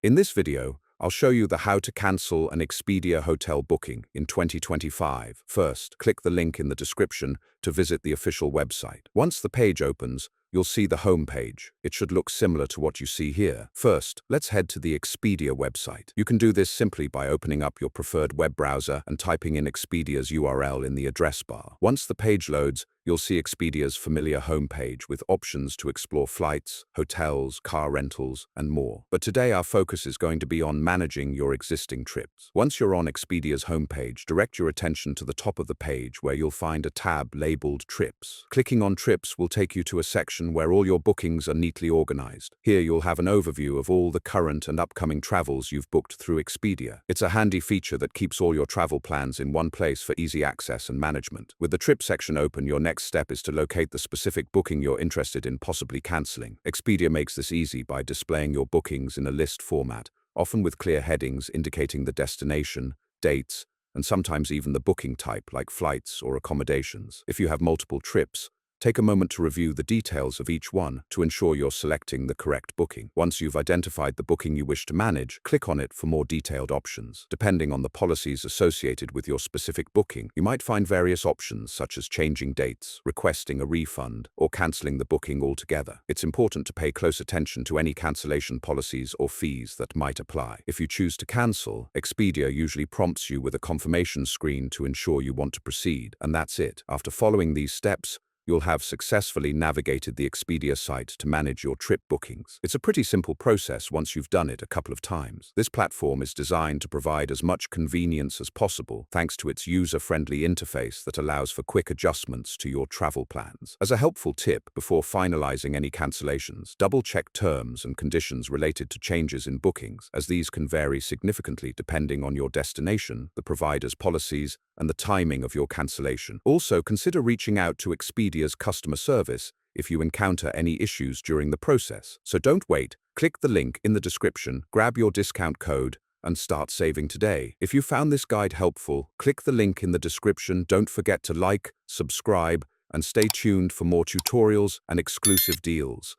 In this video, I'll show you the how to cancel an Expedia hotel booking in 2025. First, click the link in the description to visit the official website. Once the page opens, you'll see the home page. It should look similar to what you see here. First, let's head to the Expedia website. You can do this simply by opening up your preferred web browser and typing in Expedia's URL in the address bar. Once the page loads, you'll see Expedia's familiar homepage with options to explore flights, hotels, car rentals, and more. But today our focus is going to be on managing your existing trips. Once you're on Expedia's homepage, direct your attention to the top of the page where you'll find a tab labeled Trips. Clicking on Trips will take you to a section where all your bookings are neatly organized. Here you'll have an overview of all the current and upcoming travels you've booked through Expedia. It's a handy feature that keeps all your travel plans in one place for easy access and management. With the Trip section open, your next step is to locate the specific booking you're interested in possibly canceling. Expedia makes this easy by displaying your bookings in a list format, often with clear headings indicating the destination, dates, and sometimes even the booking type like flights or accommodations. If you have multiple trips, take a moment to review the details of each one to ensure you're selecting the correct booking. Once you've identified the booking you wish to manage, click on it for more detailed options. Depending on the policies associated with your specific booking, you might find various options such as changing dates, requesting a refund, or canceling the booking altogether. It's important to pay close attention to any cancellation policies or fees that might apply. If you choose to cancel, Expedia usually prompts you with a confirmation screen to ensure you want to proceed, and that's it. After following these steps, you'll have successfully navigated the Expedia site to manage your trip bookings. It's a pretty simple process once you've done it a couple of times. This platform is designed to provide as much convenience as possible thanks to its user-friendly interface that allows for quick adjustments to your travel plans. As a helpful tip, before finalizing any cancellations, double-check terms and conditions related to changes in bookings, as these can vary significantly depending on your destination, the provider's policies, and the timing of your cancellation. Also, consider reaching out to Expedia's customer service if you encounter any issues during the process. So don't wait, click the link in the description, grab your discount code, and start saving today. If you found this guide helpful, click the link in the description. Don't forget to like, subscribe, and stay tuned for more tutorials and exclusive deals.